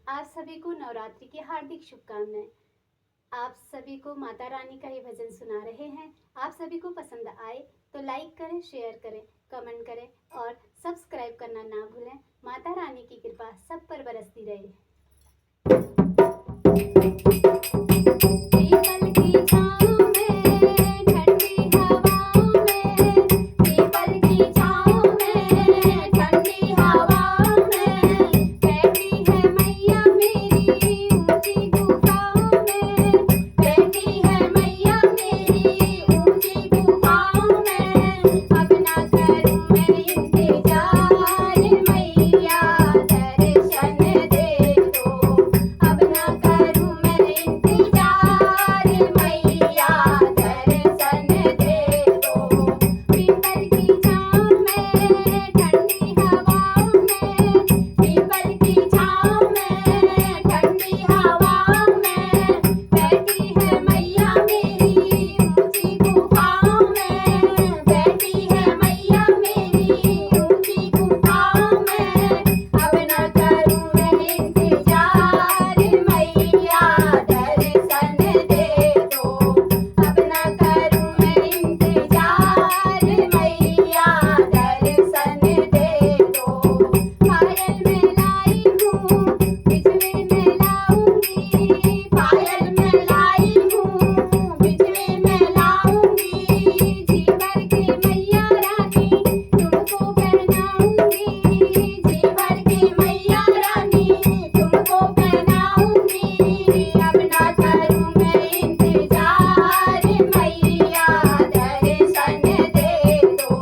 आप सभी को नवरात्रि की हार्दिक शुभकामनाएं। आप सभी को माता रानी का ये भजन सुना रहे हैं। आप सभी को पसंद आए तो लाइक करें, शेयर करें, कमेंट करें और सब्सक्राइब करना ना भूलें। माता रानी की कृपा सब पर बरसती रहे। पीपल की छाँव में, ठंडी हवाओं में, पीपल की छाँव में, ठंडी हवाओं में, बैठी है मैया मेरी ऊंची गुफाओं में, बैठी है मैया मेरी ऊंची गुफाओं में। अब ना करूं मैं इंतजार, मैया दर्शन दे दो। अब ना करूं मैं इंतजार, मैया दर्शन दे दो। पीपल की छाँव में, ठंडी हवाओं में, पीपल की छाँव में, ठंडी हवाओं में, बैठी है मैया मेरी ऊंची गुफाओं में, बैठी है मैया मेरी ऊंची गुफाओं में। अब ना करूं मैं इंतजार, मैया दर्शन दे दो। अब ना करूं मैं इंतजार, मैया दर्शन दे दो। पायल में लाई हूँ, बिजली में लाऊंगी, पायल में लाई हूँ, बिजली में लाऊंगी। जी भर के मैया रानी तुमको पहनाऊंगी, जी भर के मैया रानी तुमको पहनाऊंगी। अब ना करूं मैं इंतजार, मैया दर्शन दे दो।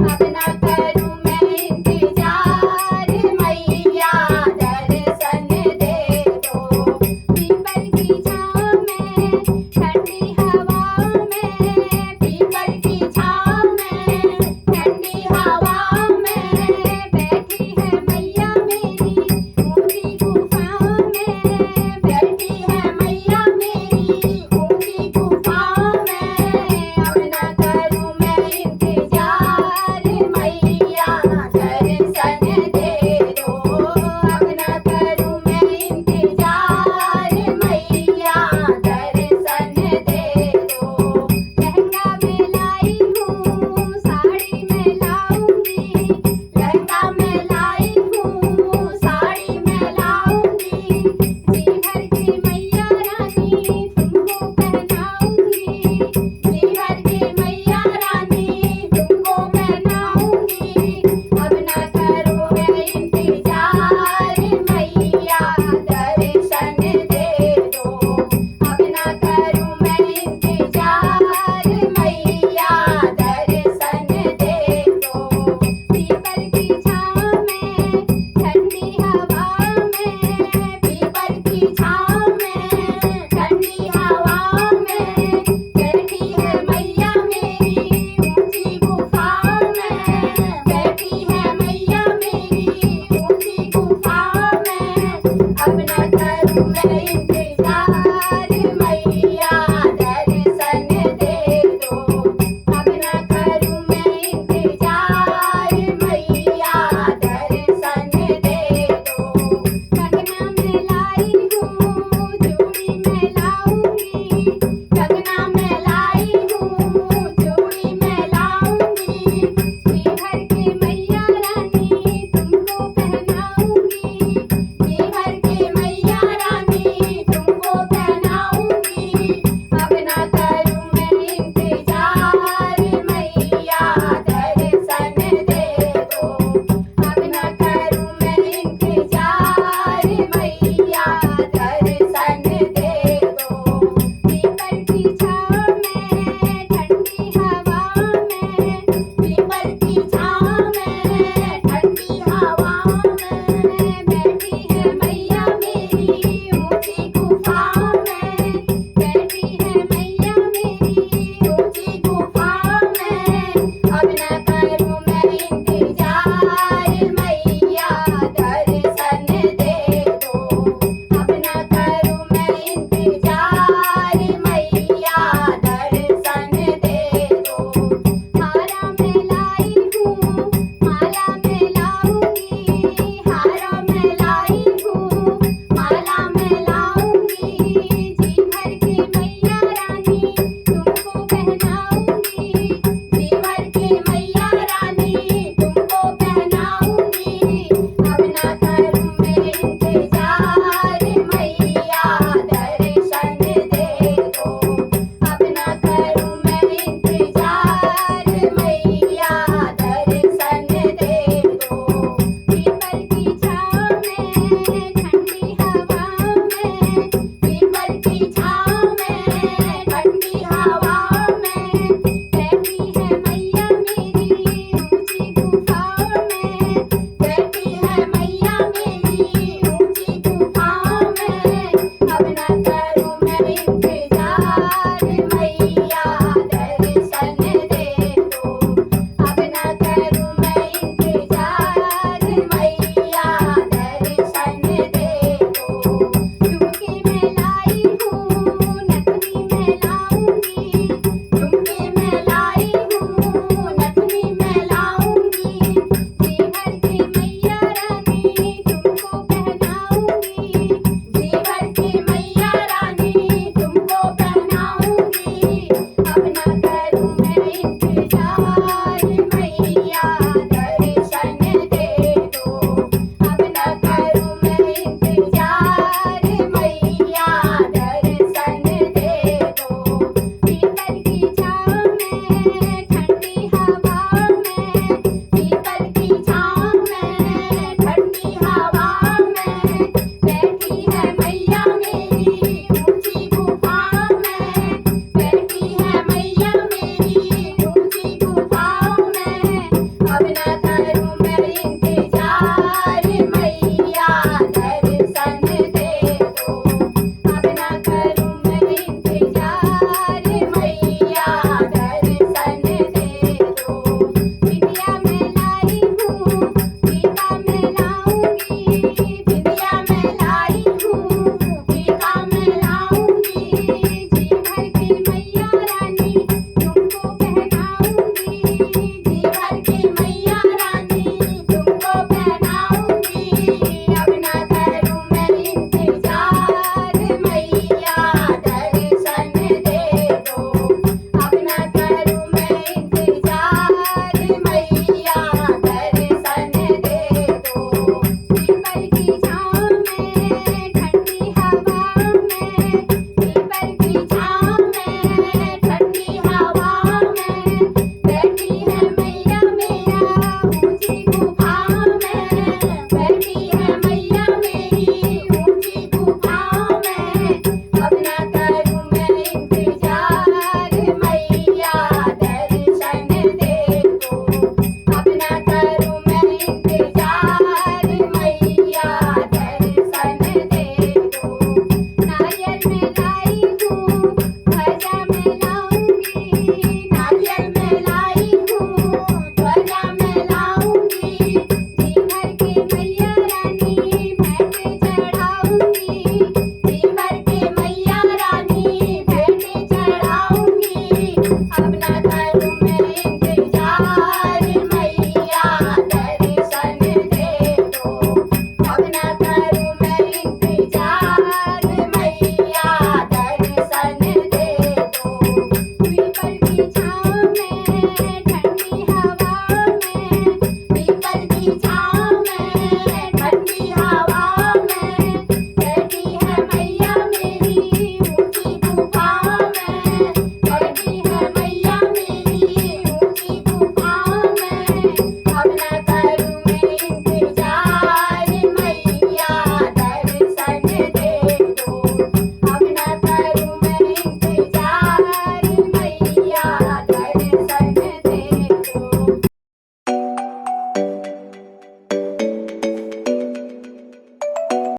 अब ना करूं मैं इंतजार, मैया दर्शन दे दो। पीपल की छाँव में, ठंडी हवाओं में, पीपल की छाँव में, ठंडी हवाओं में, बैठी है मैया मेरी ऊंची गुफाओं में, बैठी है मैया मेरी ऊंची गुफाओं में। अब ना करूं मैं इंतजार, मैया दर्शन दे दो। अब ना करूं मैं इंतजार, मैया दर्शन दे दो। लहंगा में लाई हूँ, साड़ी में लाऊंगी, लहंगा में लाई हूँ, साड़ी में लाऊंगी। जी भर की मैया रानी तुमको पहनाऊंगी, जी भर की मैया रानी तुमको पहनाऊंगी। अब ना करूं मैं इंतजार, मैया दर्शन दे दो। अब ना करूं मैं इंतजार, मैया दर्शन दे दो। पीपल की छाँव में, ठंडी हवाओं में, पीपल की छाँव में, ठंडी हवाओं में, बैठी है मैया मेरी ऊंची गुफाओं में, बैठी है मैया मेरी ऊंची गुफाओं में। अब ना करूं मैं